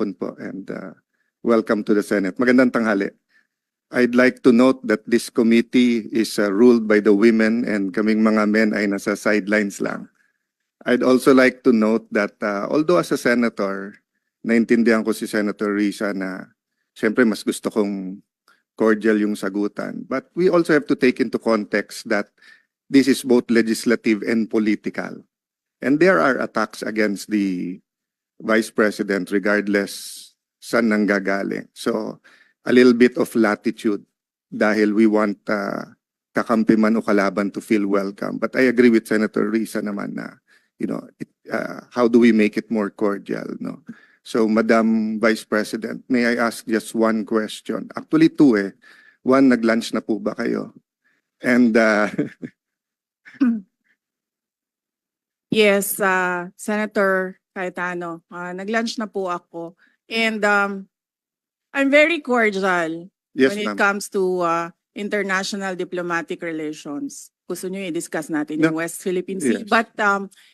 hapon po and welcome to the Senate. Magandang tanghali. I'd like to note that this committee is ruled by the women and kaming mga men ay nasa sidelines lang. I'd also like to note that although as a senator, naintindihan ko si Senator Risa na siyempre mas gusto kong cordial yung sagutan. But we also have to take into context that this is both legislative and political. And there are attacks against the Vice President regardless saan nanggagaling. So a little bit of latitude dahil we want kakampi man o kalaban to feel welcome. But I agree with Senator Risa naman na, how do we make it more cordial, no? So, Madam Vice President, may I ask just one question? Actually, two eh. One, nag-lunch na po ba kayo? And, Yes, Senator Cayetano, nag-lunch na po ako. And I'm very cordial yes, when it ma'am. comes to international diplomatic relations. Gusto nyo i-discuss natin yung West Philippine Sea. Yes. But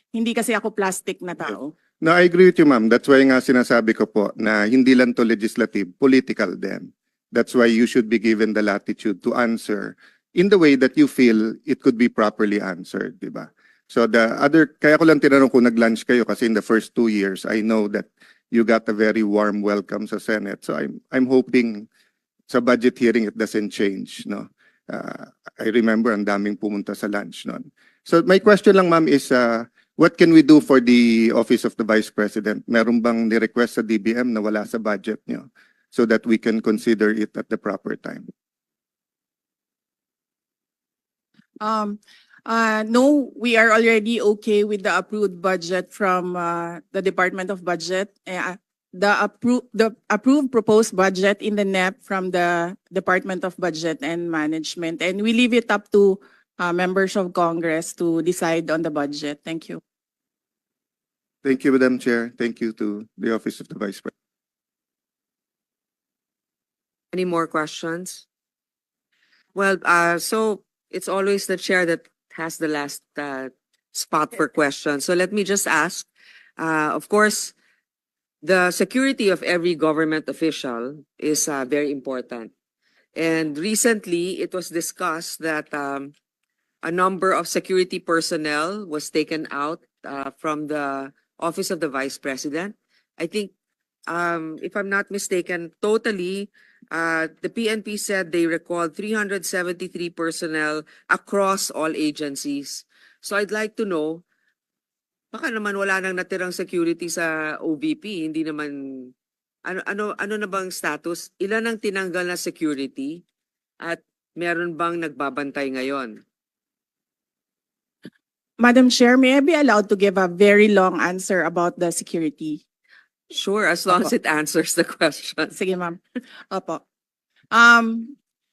hindi kasi ako plastic na tao. No, I agree with you, ma'am. That's why nga sinasabi ko po na hindi lang to legislative, political din. That's why you should be given the latitude to answer in the way that you feel it could be properly answered, di ba? So kaya ko lang tinanong kung nag-lunch kayo kasi in the first 2 years, I know that you got a very warm welcome sa Senate. So I'm hoping sa budget hearing it doesn't change, no? I remember ang daming pumunta sa lunch noon. So my question lang, ma'am, is what can we do for the Office of the Vice President? Meron bang ni-request sa DBM na wala sa budget nyo so that we can consider it at the proper time? No, we are already okay with the approved budget from the Department of Budget. The approved proposed budget in the NEP from the Department of Budget and Management. And we leave it up to members of Congress to decide on the budget. Thank you. Thank you, Madam Chair. Thank you to the Office of the Vice President. Any more questions? Well, so it's always the chair that has the last spot for questions. So let me just ask, of course, the security of every government official is very important. And recently, it was discussed that a number of security personnel was taken out from the Office of the Vice President. I think, if I'm not mistaken, totally, the PNP said they recalled 373 personnel across all agencies. So I'd like to know, baka naman wala nang natirang security sa OVP, hindi naman, ano na bang status? Ilan ang tinanggal na security? At meron bang nagbabantay ngayon? Madam Chair, may I be allowed to give a very long answer about the security? Sure, as long as it answers the question. Sige, ma'am. Opo.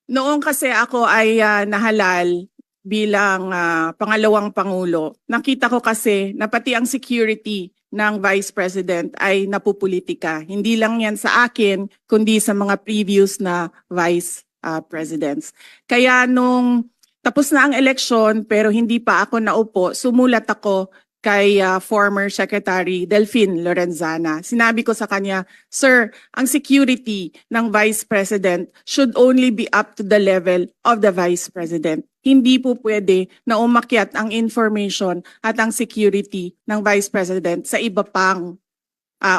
Noong kasi ako ay nahalal bilang pangalawang Pangulo, nakita ko kasi na pati ang security ng Vice President ay napupolitika. Hindi lang yan sa akin, kundi sa mga previous na Vice Presidents. Kaya nung tapos na ang eleksyon pero hindi pa ako naupo, sumulat ako kay former Secretary Delphine Lorenzana. Sinabi ko sa kanya, Sir, ang security ng Vice President should only be up to the level of the Vice President. Hindi po pwede na umakyat ang information at ang security ng Vice President sa iba pang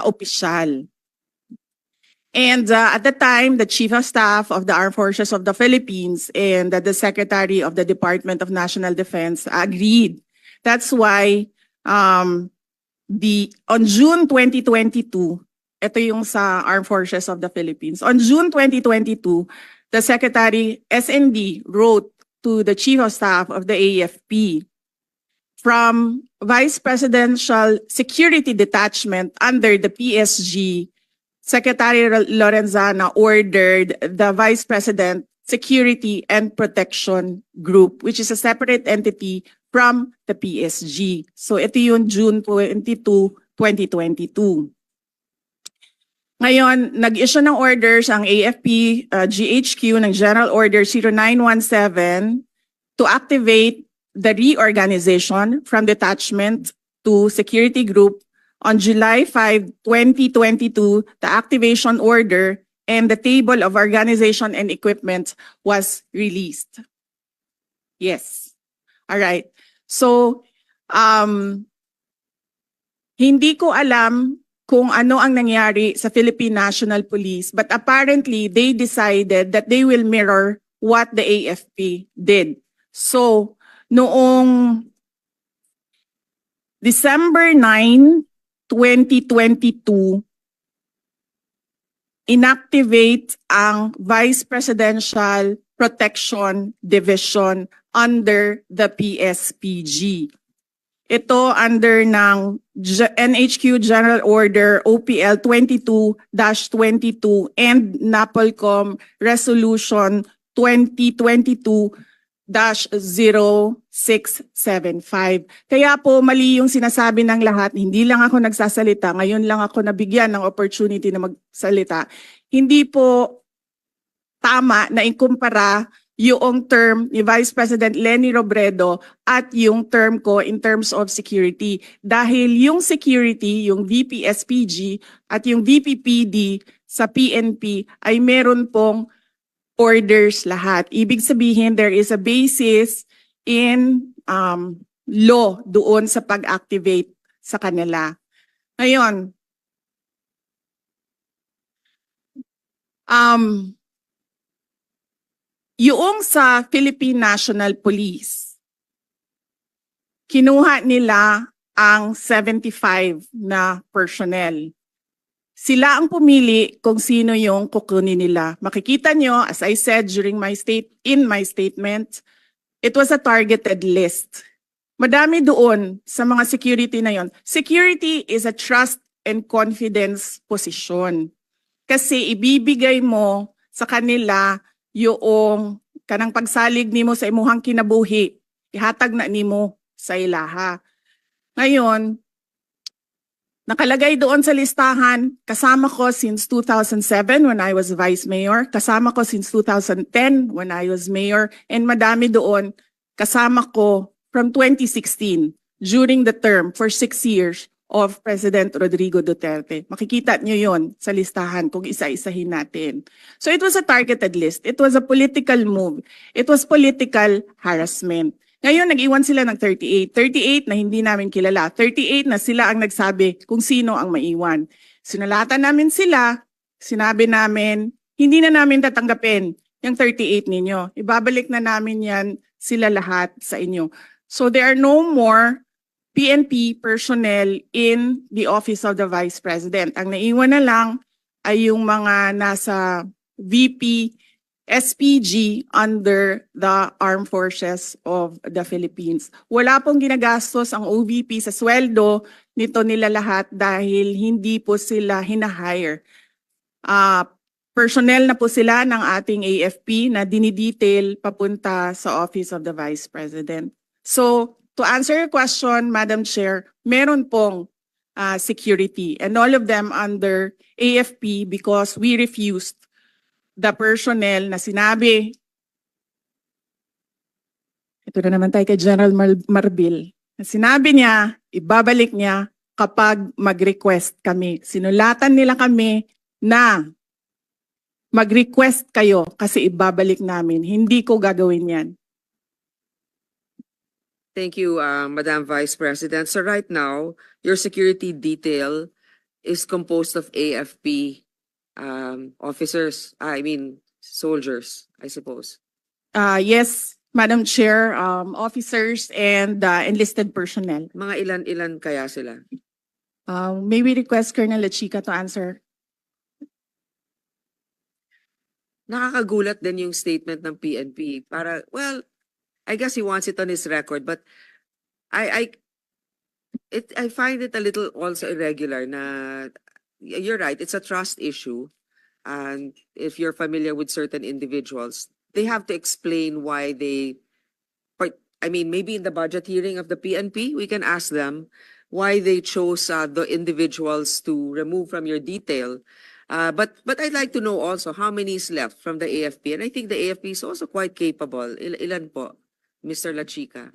opisyal. And at the time, the Chief of Staff of the Armed Forces of the Philippines and the Secretary of the Department of National Defense agreed. That's why on June 2022, ito yung sa Armed Forces of the Philippines. On June 2022, the Secretary SND wrote to the Chief of Staff of the AFP, from Vice Presidential Security Detachment under the PSG, Secretary Lorenzana ordered the Vice President Security and Protection Group, which is a separate entity from the PSG. So ito yung June 22, 2022. Ngayon, nag-issue ng orders ang AFP GHQ ng General Order 0917 to activate the reorganization from detachment to security group On July 5, 2022, the activation order and the table of organization and equipment was released. Yes. All right. So, hindi ko alam kung ano ang nangyari sa Philippine National Police, but apparently they decided that they will mirror what the AFP did. So, noong December 9, 2022, inactivate ang Vice Presidential Protection Division under the PSPG. Ito under ng NHQ General Order OPL 22-22 and NAPOLCOM Resolution 2022-0675. Kaya po mali yung sinasabi ng lahat, hindi lang ako nagsasalita, ngayon lang ako nabigyan ng opportunity na magsalita. Hindi po tama na ikumpara yung term ni Vice President Leni Robredo at yung term ko in terms of security. Dahil yung security, yung VP-SPG at yung VP-PD sa PNP ay meron pong orders lahat. Ibig sabihin, there is a basis in law doon sa pag-activate sa kanila. Ngayon, yung sa Philippine National Police, kinuha nila ang 75 na personnel. Sila ang pumili kung sino yung kukunin nila. Makikita nyo, as I said during my statement, it was a targeted list. Madami doon sa mga security na yon. Security is a trust and confidence position. Kasi ibibigay mo sa kanila yung kanang pagsalig nimo sa imuhang kinabuhi, ihatag na nimo sa ilaha. Ngayon, nakalagay doon sa listahan, kasama ko since 2007 when I was Vice Mayor, kasama ko since 2010 when I was Mayor, and madami doon, kasama ko from 2016 during the term for 6 years of President Rodrigo Duterte. Makikita nyo yon sa listahan kung isa-isahin natin. So it was a targeted list. It was a political move. It was political harassment. Ngayon, nag-iwan sila ng 38. 38 na hindi namin kilala. 38 na sila ang nagsabi kung sino ang maiwan. Sinulatan namin sila, sinabi namin, hindi na namin tatanggapin yung 38 ninyo. Ibabalik na namin yan sila lahat sa inyo. So there are no more PNP personnel in the Office of the Vice President. Ang naiwan na lang ay yung mga nasa VP SPG under the Armed Forces of the Philippines. Wala pong ginagastos ang OVP sa sweldo nito nila lahat dahil hindi po sila hinahire. Personnel na po sila ng ating AFP na dinidetail papunta sa Office of the Vice President. So, to answer your question, Madam Chair, meron pong security and all of them under AFP because we refused the personnel na sinabi. Ito na naman tayo kay General Marbil. Na sinabi niya, ibabalik niya kapag mag-request kami. Sinulatan nila kami na mag-request kayo kasi ibabalik namin. Hindi ko gagawin yan. Thank you, Madam Vice President. So right now, your security detail is composed of AFP officers, soldiers, I suppose. Yes, Madam Chair, officers and enlisted personnel. Mga ilan-ilan kaya sila? May we request Colonel Lachica to answer? Nakakagulat din yung statement ng PNP. I guess he wants it on his record, but I find it a little also irregular na you're right, it's a trust issue. And if you're familiar with certain individuals, they have to explain why maybe in the budget hearing of the PNP, we can ask them why they chose the individuals to remove from your detail. But I'd like to know also how many is left from the AFP. And I think the AFP is also quite capable. Ilan po? Mr. Lachica.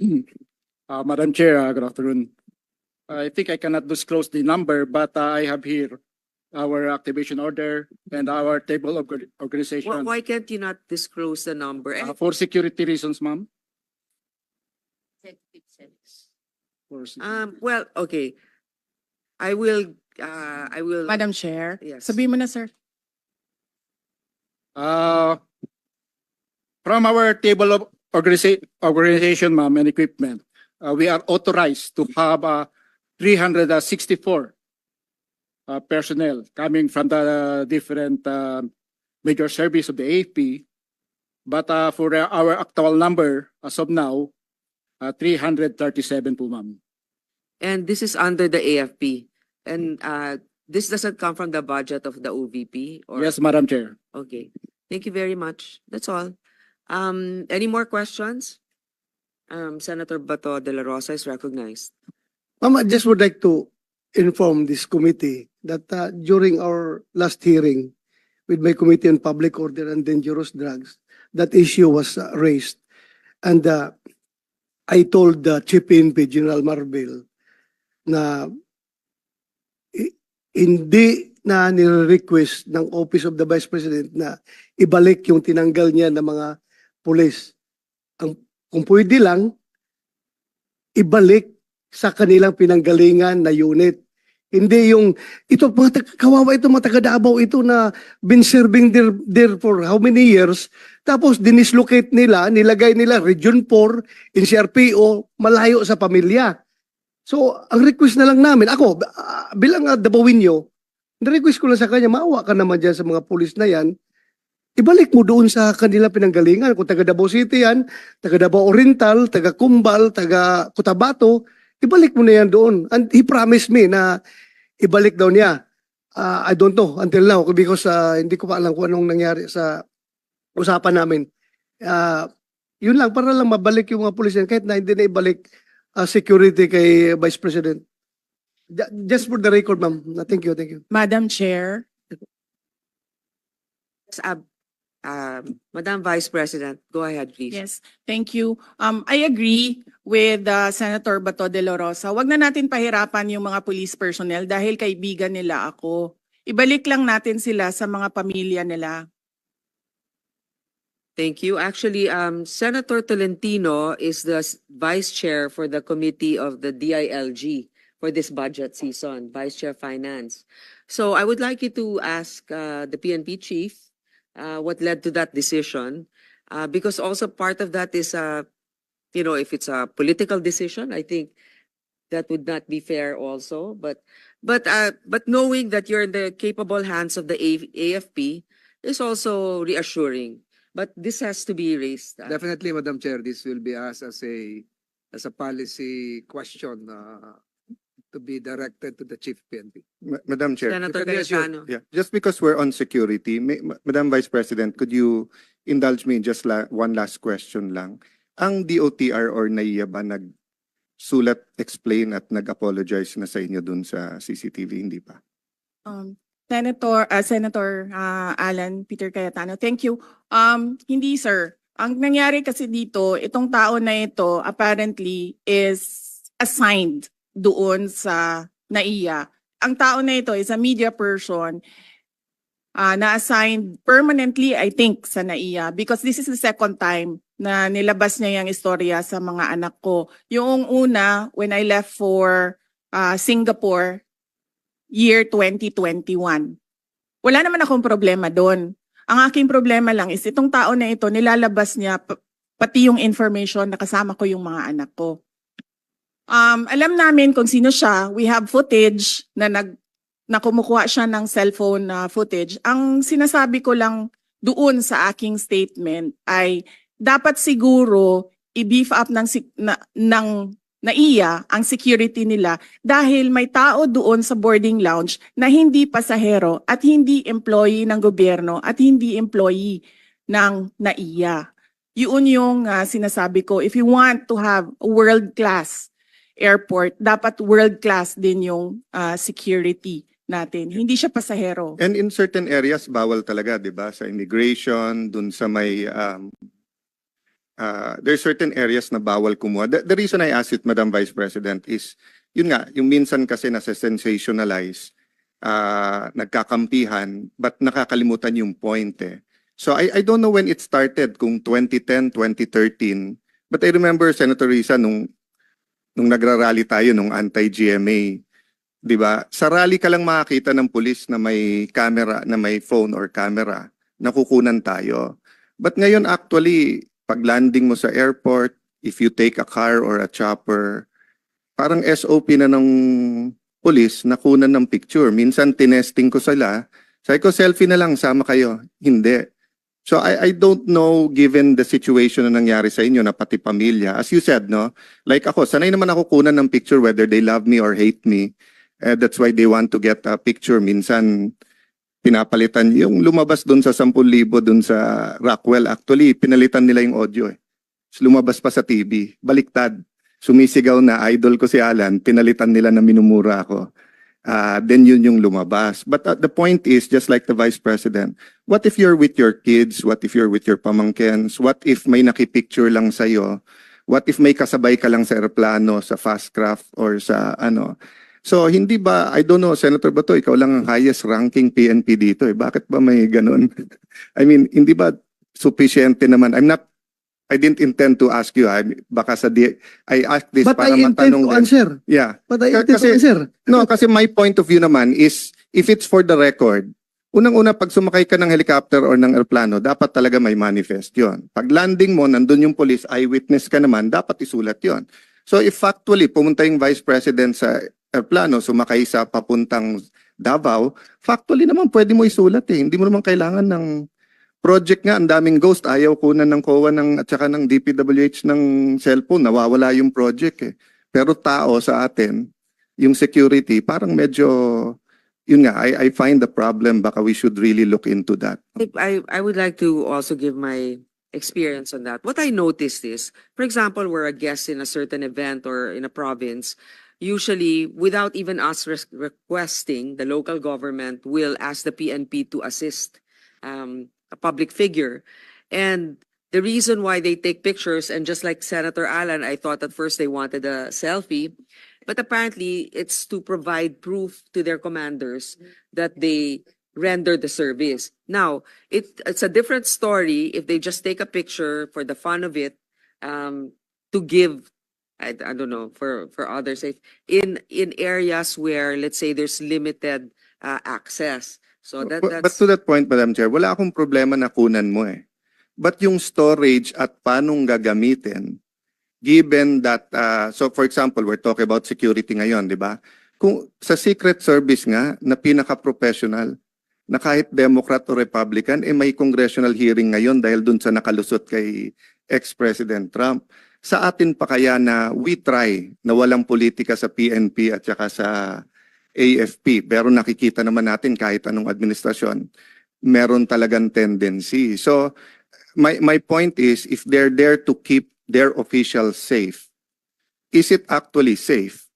Madam Chair, good afternoon. I think I cannot disclose the number, but I have here our activation order and our table of organization. Why can't you not disclose the number? For security reasons, ma'am. For Well, okay. I will, Madam Chair, Yes. sabihin mo na, sir. From our table of organization, ma'am, and equipment, we are authorized to have 364 personnel coming from the different major service of the AFP. But for our actual number, as of now, 337 po, ma'am. and this is under the AFP. And this doesn't come from the budget of the OVP or? Yes, Madam Chair. Okay. Thank you very much. That's all. Any more questions? Senator Bato de la Rosa is recognized. Ma'am, I just would like to inform this committee that during our last hearing with my Committee on Public Order and Dangerous Drugs, that issue was raised. And I told the Chief PNP, General Marbil, na hindi na nire-request ng Office of the Vice President na ibalik yung tinanggal niya ng mga pulis. Kung pwede lang, ibalik sa kanilang pinanggalingan na unit. Hindi yung, ito, kawawa ito, mga taga-Davao ito na been serving there for how many years, tapos dinislocate nila, nilagay nila Region 4, NCRPO, malayo sa pamilya. So, ang request na lang namin, ako, bilang Davao-inyo, na-request ko lang sa kanya, maawa ka naman dyan sa mga pulis na yan, ibalik mo doon sa kanila pinanggalingan. Kung taga Davao City yan, taga Davao Oriental, taga Cumbal, taga Cotabato, ibalik mo na yan doon. And he promised me na ibalik daw niya. I don't know until now because hindi ko pa alam kung anong nangyari sa usapan namin. Yun lang, para lang mabalik yung mga pulis yan, kahit na hindi na ibalik security kay Vice President. Just for the record, ma'am. Thank you, thank you. Madam Chair. Madam Vice President, go ahead, please. Yes, thank you. I agree with Senator Bato de la Rosa. Wag na natin pahirapan yung mga police personnel dahil kaibigan nila ako. Ibalik lang natin sila sa mga pamilya nila. Thank you. Actually, Senator Tolentino is the Vice Chair for the Committee of the DILG for this budget season, Vice Chair Finance. So I would like you to ask the PNP Chief what led to that decision, because also part of that is, if it's a political decision, I think that would not be fair also. But knowing that you're in the capable hands of the AFP is also reassuring. But this has to be raised. Definitely, Madam Chair, this will be asked as a policy question to be directed to the Chief PNP. Madam Chair. Senator Yes, Cayetano. Yeah, just because we're on security, Madam Vice President, could you indulge me in just one last question lang? Ang DOTR or NAIA ba nagsulat, explain at nag-apologize na sa inyo dun sa CCTV, hindi pa? Senator Alan Peter Cayetano, thank you. Hindi, sir. Ang nangyari kasi dito, itong tao na ito apparently is assigned doon sa NAIA. Ang tao na ito is a media person na-assigned permanently, I think, sa NAIA because this is the second time na nilabas niya yung istorya sa mga anak ko. Yung una, when I left for Singapore, year 2021. Wala naman akong problema doon. Ang aking problema lang is itong tao na ito, nilalabas niya pati yung information na kasama ko yung mga anak ko. Alam namin kung sino siya. We have footage na kumukuha siya ng cellphone footage. Ang sinasabi ko lang doon sa aking statement ay dapat siguro i-beef up ng NAIA ang security nila dahil may tao doon sa boarding lounge na hindi pasahero at hindi employee ng gobyerno at hindi employee ng NAIA. Yun yung sinasabi ko. If you want to have a world-class airport, dapat world-class din yung security natin. Hindi siya pasahero. And in certain areas, bawal talaga, di ba? Sa immigration, dun sa may... there's certain areas na bawal kumuha. The reason I asked it, Madam Vice President, is yun nga, yung minsan kasi nasa-sensationalize, nagkakampihan, but nakakalimutan yung point eh. So I don't know when it started, kung 2010, 2013, but I remember, Senator Risa, nung nagrarally tayo, nung anti-GMA, di ba? Sa rally ka lang makakita ng pulis na may camera, na may phone or camera, nakukunan tayo. But ngayon actually, pag landing mo sa airport, if you take a car or a chopper, parang SOP na ng pulis, nakunan ng picture. Minsan tinesting ko sila, sabi ko, selfie na lang, sama kayo. Hindi. So I don't know, given the situation na nangyari sa inyo na pati pamilya. As you said, no? Like ako, sanay naman ako kunan ng picture whether they love me or hate me. That's why they want to get a picture. Minsan, pinapalitan. Yung lumabas dun sa 10,000 dun sa Rockwell, actually, pinalitan nila yung audio eh. Lumabas pa sa TV. Baliktad. Sumisigaw na idol ko si Alan, pinalitan nila na minumura ako. Then yun yung lumabas. But the point is, just like the Vice President, what if you're with your kids? What if you're with your pamangkens? What if may nakipicture lang sa'yo? What if may kasabay ka lang sa aeroplano, sa Fastcraft, or sa ano? So hindi ba, I don't know, Senator Bato, ikaw lang ang highest ranking PNP dito eh. Bakit ba may ganun? I mean, hindi ba sufficiente naman? I didn't intend to ask you. Baka I asked this But para I intend matanong to din. answer. Yeah. But I intend to Kasi- answer. No, kasi my point of view naman is, if it's for the record, unang-una, pag sumakay ka ng helicopter or ng aeroplano, dapat talaga may manifest yon. Pag landing mo, nandun yung police, eyewitness ka naman, dapat isulat yon. So if factually, pumunta yung Vice President sa aeroplano, sumakay sa papuntang Davao, factually naman pwede mo isulat eh. Hindi mo naman kailangan ng project nga, ang daming ghost, ayaw kunan ng COA at saka ng DPWH ng cellphone, nawawala yung project eh. Pero tao sa atin, yung security, parang medyo, yun nga, I find the problem, baka we should really look into that. I would like to also give my experience on that. What I noticed is, for example, we're a guest in a certain event or in a province, usually without even us requesting, the local government will ask the PNP to assist a public figure. And the reason why they take pictures, and just like Senator Alan, I thought at first they wanted a selfie, but apparently it's to provide proof to their commanders that they render the service. Now, it's a different story if they just take a picture for the fun of it, to give, I don't know, for others, in areas where, let's say, there's limited access. So But that's to that point, Madam Chair, wala akong problema na kunan mo eh. But yung storage at paanong gagamitin, given that, so for example, we're talking about security ngayon, di ba? Kung sa Secret Service nga, na pinaka-professional, na kahit Democrat o Republican, may congressional hearing ngayon dahil dun sa nakalusot kay ex-President Trump. Sa atin pa kaya na we try na walang politika sa PNP at saka sa AFP, pero nakikita naman natin kahit anong administrasyon, meron talagang tendency. So, my point is, if they're there to keep their officials safe, is it actually safe?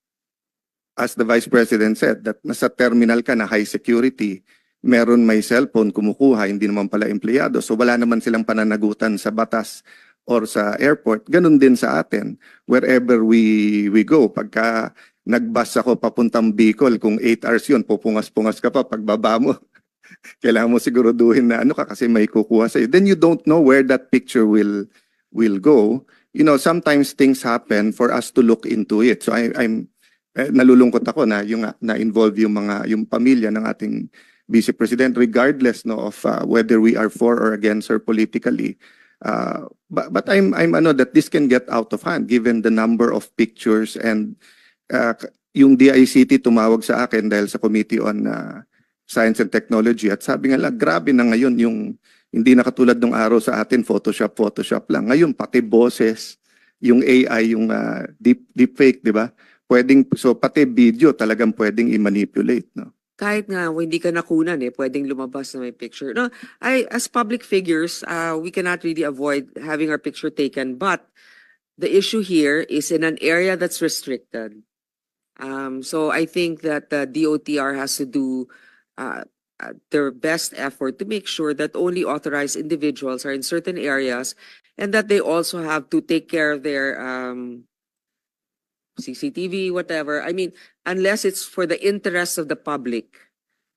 As the Vice President said, that nasa terminal ka na high security, meron may cellphone, kumukuha, hindi naman pala empleyado. So wala naman silang pananagutan sa batas or sa airport. Ganun din sa atin, wherever we go. Pagka nag-bus ako papuntang Bicol, kung 8 hours yun, pupungas-pungas ka pa pagbaba mo. Kailangan mo siguraduhin na ano ka kasi may kukuha sa'yo. Then you don't know where that picture will go. You know, sometimes things happen for us to look into it. So I'm nalulungkot ako na yung na-involve yung pamilya ng ating Vice President, regardless no of whether we are for or against her politically. But I'm that this can get out of hand given the number of pictures, and yung DICT tumawag sa akin dahil sa Committee on Science and Technology at sabi nga lang, grabe na ngayon yung hindi na katulad ng araw sa atin, Photoshop lang. Ngayon pati boses, yung AI, yung deepfake, di ba? So pati video talagang pwedeng i-manipulate, no? kahit nga hindi ka nakunan pwedeng lumabas na may picture. No, as public figures, we cannot really avoid having our picture taken, but the issue here is in an area that's restricted. So I think that the DOTR has to do their best effort to make sure that only authorized individuals are in certain areas, and that they also have to take care of their CCTV, whatever. I mean, unless it's for the interest of the public,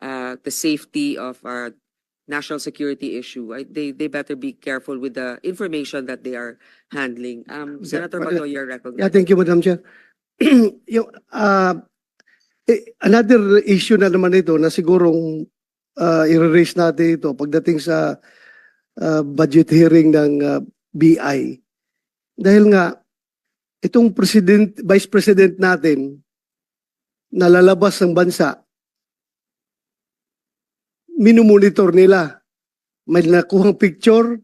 the safety of our national security issue, they better be careful with the information that they are handling. Senator but, Bato, you're recognized. Yeah, thank you, Madam Chair. Yung, another issue na naman ito na sigurong i-raise natin ito pagdating sa budget hearing ng BI. Dahil nga, itong vice president natin na lalabas ng bansa, minumonitor nila. May nakuhang picture,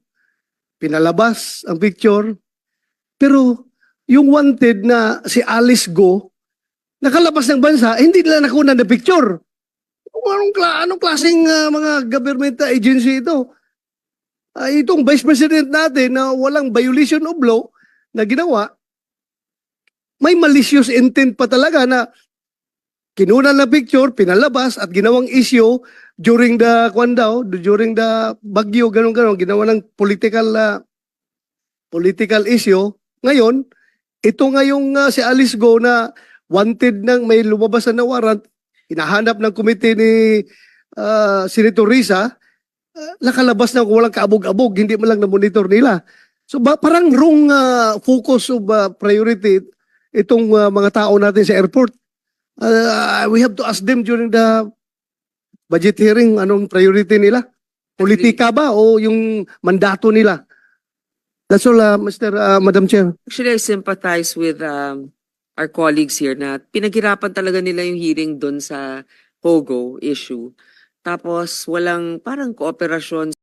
pinalabas ang picture, pero yung wanted na si Alice Go, nakalabas ng bansa, hindi nila nakuha na picture. Anong klaseng mga government agency ito? Itong vice president natin na walang violation of law na ginawa, may malicious intent pa talaga na kinuha na picture, pinalabas at ginawang issue during the during the bagyo, ganun-ganun, ginawa ng political issue. Ngayon, ito ngayong si Alice Go na wanted nang may lumabas na warrant, hinahanap ng komite ni Senator Risa, nakalabas na walang kaabog-abog, hindi mo lang na-monitor nila. So parang wrong focus of priority itong mga tao natin sa airport. We have to ask them during the budget hearing anong priority nila. Politika ba o yung mandato nila? That's all, Madam Chair. Actually, I sympathize with our colleagues here na pinaghirapan talaga nila yung hearing doon sa Pogo issue. Tapos walang parang kooperasyon